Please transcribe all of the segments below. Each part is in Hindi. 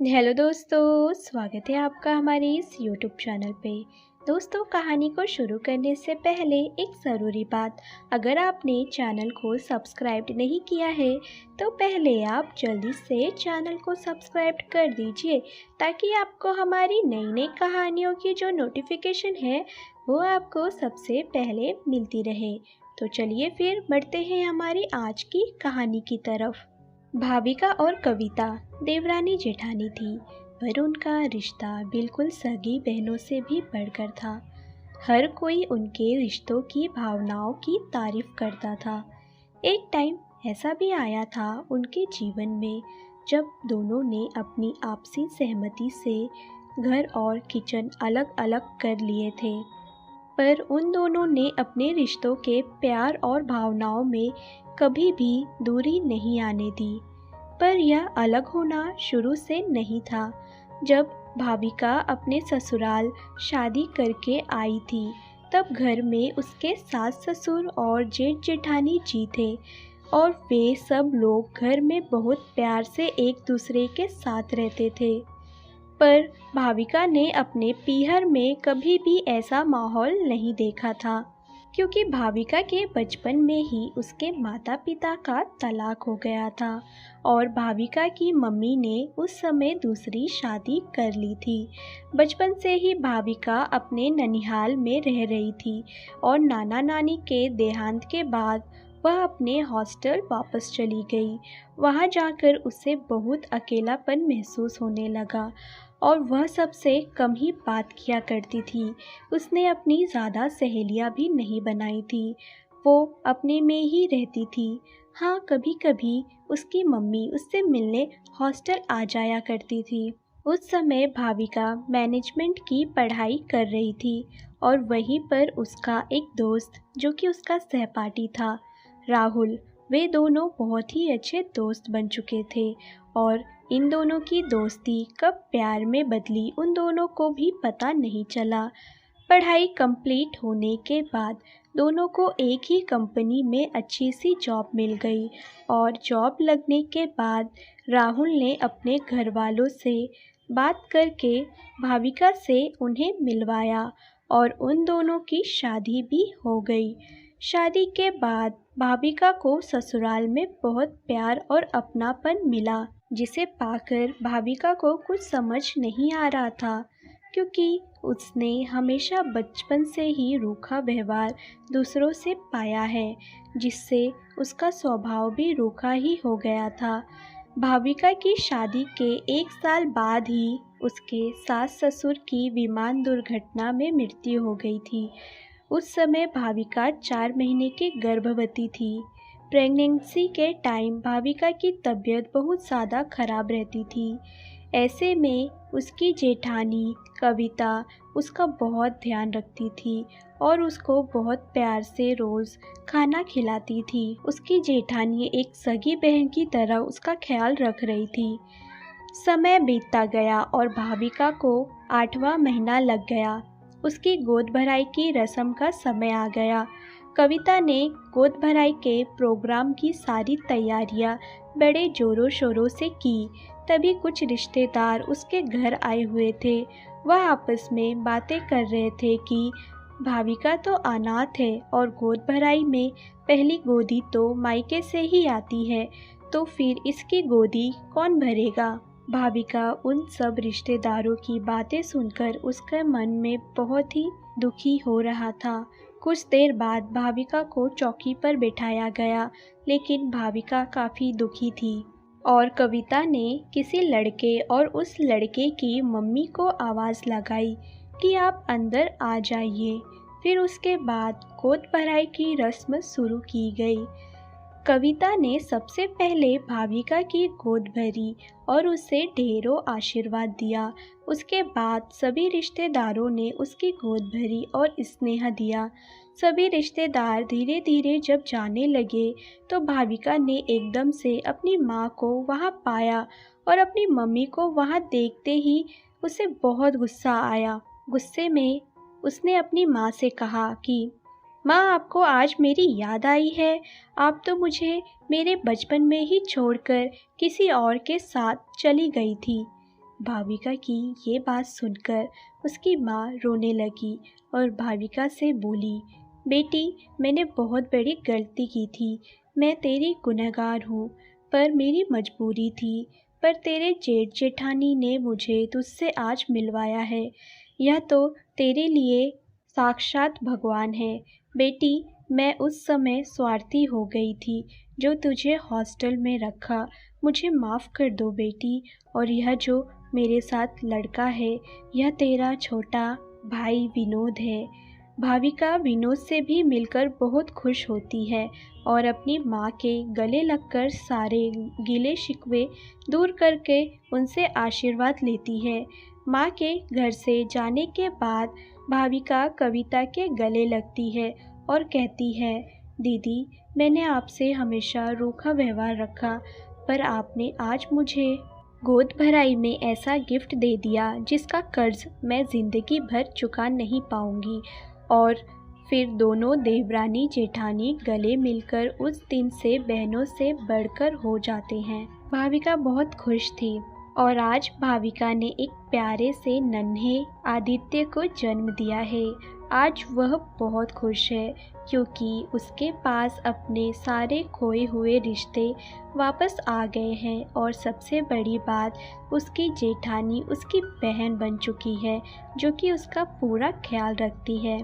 हेलो दोस्तों, स्वागत है आपका हमारे इस यूट्यूब चैनल पे। दोस्तों, कहानी को शुरू करने से पहले एक ज़रूरी बात, अगर आपने चैनल को सब्सक्राइब नहीं किया है तो पहले आप जल्दी से चैनल को सब्सक्राइब कर दीजिए ताकि आपको हमारी नई नई कहानियों की जो नोटिफिकेशन है वो आपको सबसे पहले मिलती रहे। तो चलिए फिर बढ़ते हैं हमारी आज की कहानी की तरफ। भाविका और कविता देवरानी जेठानी थी, पर उनका रिश्ता बिल्कुल सगी बहनों से भी बढ़कर था। हर कोई उनके रिश्तों की भावनाओं की तारीफ करता था। एक टाइम ऐसा भी आया था उनके जीवन में जब दोनों ने अपनी आपसी सहमति से घर और किचन अलग अलग कर लिए थे, पर उन दोनों ने अपने रिश्तों के प्यार और भावनाओं में कभी भी दूरी नहीं आने दी। पर यह अलग होना शुरू से नहीं था। जब भाविका अपने ससुराल शादी करके आई थी तब घर में उसके सास ससुर और जेठ जेठानी जी थे और वे सब लोग घर में बहुत प्यार से एक दूसरे के साथ रहते थे। पर भाविका ने अपने पीहर में कभी भी ऐसा माहौल नहीं देखा था, क्योंकि भाविका के बचपन में ही उसके माता पिता का तलाक हो गया था और भाविका की मम्मी ने उस समय दूसरी शादी कर ली थी। बचपन से ही भाविका अपने ननिहाल में रह रही थी और नाना नानी के देहांत के बाद वह अपने हॉस्टल वापस चली गई। वहाँ जाकर उसे बहुत अकेलापन महसूस होने लगा और वह सबसे कम ही बात किया करती थी। उसने अपनी ज़्यादा सहेलियां भी नहीं बनाई थी, वो अपने में ही रहती थी। हाँ, कभी कभी उसकी मम्मी उससे मिलने हॉस्टल आ जाया करती थी। उस समय भाविका मैनेजमेंट की पढ़ाई कर रही थी और वहीं पर उसका एक दोस्त जो कि उसका सहपाठी था, राहुल, वे दोनों बहुत ही अच्छे दोस्त बन चुके थे और इन दोनों की दोस्ती कब प्यार में बदली उन दोनों को भी पता नहीं चला। पढ़ाई कंप्लीट होने के बाद दोनों को एक ही कंपनी में अच्छी सी जॉब मिल गई और जॉब लगने के बाद राहुल ने अपने घर वालों से बात करके भाविका से उन्हें मिलवाया और उन दोनों की शादी भी हो गई। शादी के बाद भाविका को ससुराल में बहुत प्यार और अपनापन मिला, जिसे पाकर भाविका को कुछ समझ नहीं आ रहा था, क्योंकि उसने हमेशा बचपन से ही रूखा व्यवहार दूसरों से पाया है, जिससे उसका स्वभाव भी रूखा ही हो गया था। भाविका की शादी के 1 साल बाद ही उसके सास ससुर की विमान दुर्घटना में मृत्यु हो गई थी। उस समय भाविका 4 महीने की गर्भवती थी। प्रेगनेंसी के टाइम भाविका की तबीयत बहुत ज़्यादा खराब रहती थी। ऐसे में उसकी जेठानी कविता उसका बहुत ध्यान रखती थी और उसको बहुत प्यार से रोज़ खाना खिलाती थी। उसकी जेठानी एक सगी बहन की तरह उसका ख्याल रख रही थी। समय बीतता गया और भाविका को 8वां महीना लग गया। उसकी गोद भराई की रस्म का समय आ गया। कविता ने गोद भराई के प्रोग्राम की सारी तैयारियां बड़े जोरों शोरों से की। तभी कुछ रिश्तेदार उसके घर आए हुए थे। वह आपस में बातें कर रहे थे कि भाविका तो अनाथ है और गोद भराई में पहली गोदी तो मायके से ही आती है, तो फिर इसकी गोदी कौन भरेगा। भाविका उन सब रिश्तेदारों की बातें सुनकर उसके मन में बहुत ही दुखी हो रहा था। कुछ देर बाद भाविका को चौकी पर बिठाया गया, लेकिन भाविका काफ़ी दुखी थी और कविता ने किसी लड़के और उस लड़के की मम्मी को आवाज़ लगाई कि आप अंदर आ जाइए। फिर उसके बाद गोद भराई की रस्म शुरू की गई। कविता ने सबसे पहले भाविका की गोद भरी और उसे ढेरों आशीर्वाद दिया। उसके बाद सभी रिश्तेदारों ने उसकी गोद भरी और स्नेह दिया। सभी रिश्तेदार धीरे धीरे जब जाने लगे तो भाविका ने एकदम से अपनी माँ को वहाँ पाया और अपनी मम्मी को वहाँ देखते ही उसे बहुत गुस्सा आया। गुस्से में उसने अपनी माँ से कहा कि माँ, आपको आज मेरी याद आई है? आप तो मुझे मेरे बचपन में ही छोड़कर किसी और के साथ चली गई थी। भाविका की ये बात सुनकर उसकी माँ रोने लगी और भाविका से बोली, बेटी, मैंने बहुत बड़ी गलती की थी। मैं तेरी गुनहगार हूँ, पर मेरी मजबूरी थी। पर तेरे जेठ जेठानी ने मुझे तुझसे आज मिलवाया है। यह तो तेरे लिए साक्षात भगवान है। बेटी, मैं उस समय स्वार्थी हो गई थी जो तुझे हॉस्टल में रखा। मुझे माफ़ कर दो बेटी। और यह जो मेरे साथ लड़का है, यह तेरा छोटा भाई विनोद है। भाविका विनोद से भी मिलकर बहुत खुश होती है और अपनी माँ के गले लगकर सारे गिले शिकवे दूर करके उनसे आशीर्वाद लेती है। माँ के घर से जाने के बाद भाविका कविता के गले लगती है और कहती है, दीदी, मैंने आपसे हमेशा रूखा व्यवहार रखा, पर आपने आज मुझे गोद भराई में ऐसा गिफ्ट दे दिया जिसका कर्ज मैं ज़िंदगी भर चुका नहीं पाऊंगी। और फिर दोनों देवरानी जेठानी गले मिलकर उस दिन से बहनों से बढ़कर हो जाते हैं। भाविका बहुत खुश थी और आज भाविका ने एक प्यारे से नन्हे आदित्य को जन्म दिया है। आज वह बहुत खुश है क्योंकि उसके पास अपने सारे खोए हुए रिश्ते वापस आ गए हैं और सबसे बड़ी बात, उसकी जेठानी उसकी बहन बन चुकी है जो कि उसका पूरा ख्याल रखती है।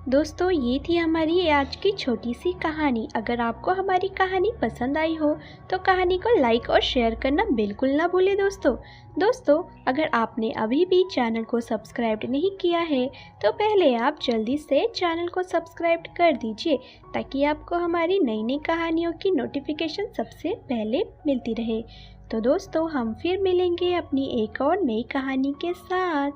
दोस्तों, ये थी हमारी आज की छोटी सी कहानी। अगर आपको हमारी कहानी पसंद आई हो तो कहानी को लाइक और शेयर करना बिल्कुल ना भूलें। दोस्तों, अगर आपने अभी भी चैनल को सब्सक्राइब नहीं किया है तो पहले आप जल्दी से चैनल को सब्सक्राइब कर दीजिए ताकि आपको हमारी नई नई कहानियों की नोटिफिकेशन सबसे पहले मिलती रहे। तो दोस्तों, हम फिर मिलेंगे अपनी एक और नई कहानी के साथ।